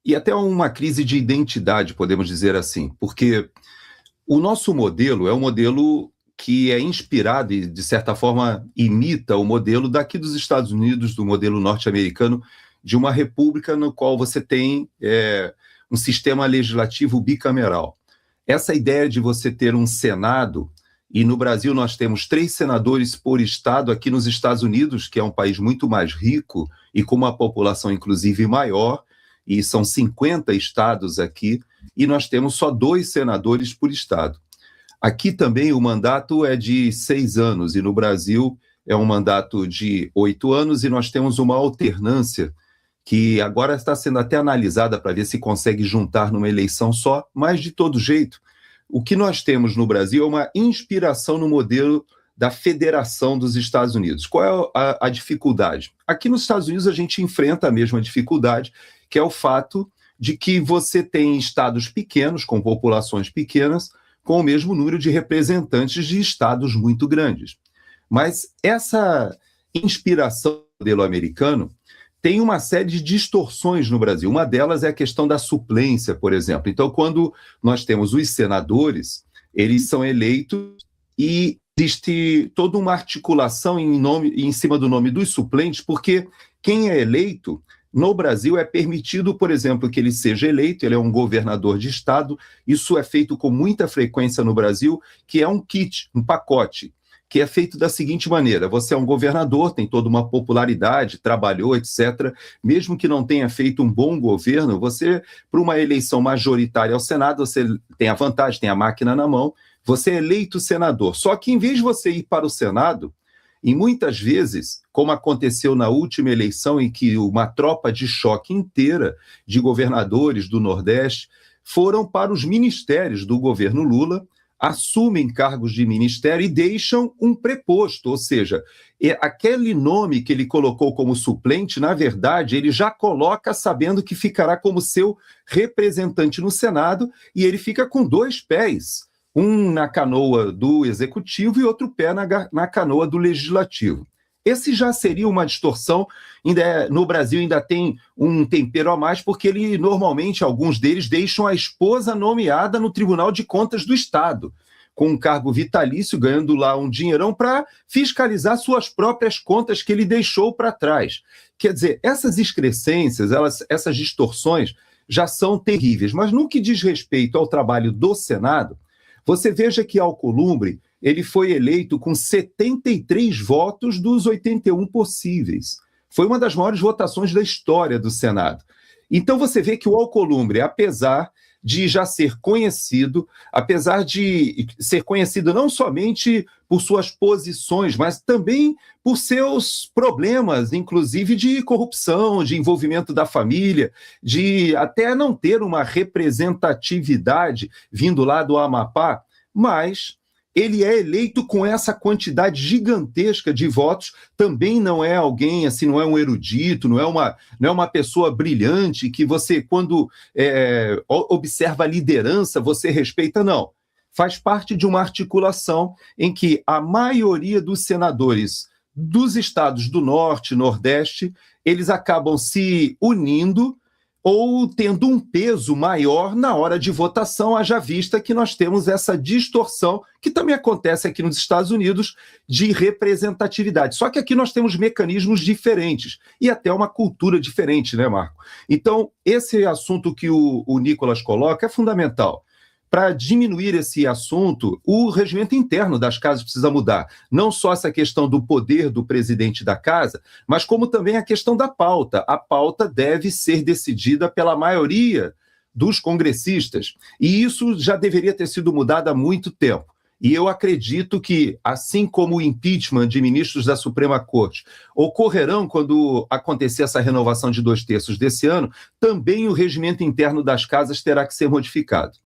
e até uma crise de identidade, podemos dizer assim, porque o nosso modelo é um modelo que é inspirado e, de certa forma, imita o modelo daqui dos Estados Unidos, do modelo norte-americano, de uma república no qual você tem um sistema legislativo bicameral. Essa ideia de você ter um Senado, e no Brasil nós temos 3 senadores por estado, aqui nos Estados Unidos, que é um país muito mais rico e com uma população inclusive maior, e são 50 estados aqui, e nós temos só 2 senadores por estado. Aqui também o mandato é de 6 anos, e no Brasil é um mandato de 8 anos, e nós temos uma alternância que agora está sendo até analisada para ver se consegue juntar numa eleição só, mas de todo jeito, o que nós temos no Brasil é uma inspiração no modelo da federação dos Estados Unidos. Qual é a dificuldade? Aqui nos Estados Unidos a gente enfrenta a mesma dificuldade, que é o fato de que você tem estados pequenos, com populações pequenas, com o mesmo número de representantes de estados muito grandes. Mas essa inspiração do modelo americano tem uma série de distorções no Brasil. Uma delas é a questão da suplência, por exemplo. Então, quando nós temos os senadores, eles são eleitos e existe toda uma articulação em cima do nome dos suplentes, porque quem é eleito no Brasil é permitido, por exemplo, que ele seja eleito, ele é um governador de estado, isso é feito com muita frequência no Brasil, que é um kit, um pacote, que é feito da seguinte maneira: você é um governador, tem toda uma popularidade, trabalhou, etc. Mesmo que não tenha feito um bom governo, você, para uma eleição majoritária ao Senado, você tem a vantagem, tem a máquina na mão, você é eleito senador. Só que em vez de você ir para o Senado, e muitas vezes, como aconteceu na última eleição, em que uma tropa de choque inteira de governadores do Nordeste foram para os ministérios do governo Lula, assumem cargos de ministério e deixam um preposto, ou seja, aquele nome que ele colocou como suplente, na verdade, ele já coloca sabendo que ficará como seu representante no Senado, e ele fica com 2 pés, um na canoa do Executivo e outro pé na canoa do Legislativo. Esse já seria uma distorção, no Brasil ainda tem um tempero a mais, porque normalmente, alguns deles deixam a esposa nomeada no Tribunal de Contas do Estado, com um cargo vitalício, ganhando lá um dinheirão para fiscalizar suas próprias contas que ele deixou para trás. Quer dizer, essas excrescências, essas distorções já são terríveis, mas no que diz respeito ao trabalho do Senado, você veja que Alcolumbre ele foi eleito com 73 votos dos 81 possíveis. Foi uma das maiores votações da história do Senado. Então você vê que o Alcolumbre, apesar de já ser conhecido, apesar de ser conhecido não somente por suas posições, mas também por seus problemas, inclusive de corrupção, de envolvimento da família, de até não ter uma representatividade vindo lá do Amapá, mas ele é eleito com essa quantidade gigantesca de votos, também não é alguém, assim, não é um erudito, não é uma pessoa brilhante que você, quando observa a liderança, você respeita, não. Faz parte de uma articulação em que a maioria dos senadores dos estados do Norte e Nordeste, eles acabam se unindo ou tendo um peso maior na hora de votação, haja vista que nós temos essa distorção, que também acontece aqui nos Estados Unidos, de representatividade. Só que aqui nós temos mecanismos diferentes e até uma cultura diferente, né, Marco? Então, esse assunto que o Nicolas coloca é fundamental. Para diminuir esse assunto, o regimento interno das casas precisa mudar. Não só essa questão do poder do presidente da casa, mas como também a questão da pauta. A pauta deve ser decidida pela maioria dos congressistas. E isso já deveria ter sido mudado há muito tempo. E eu acredito que, assim como o impeachment de ministros da Suprema Corte ocorrerão quando acontecer essa renovação de 2/3 desse ano, também o regimento interno das casas terá que ser modificado.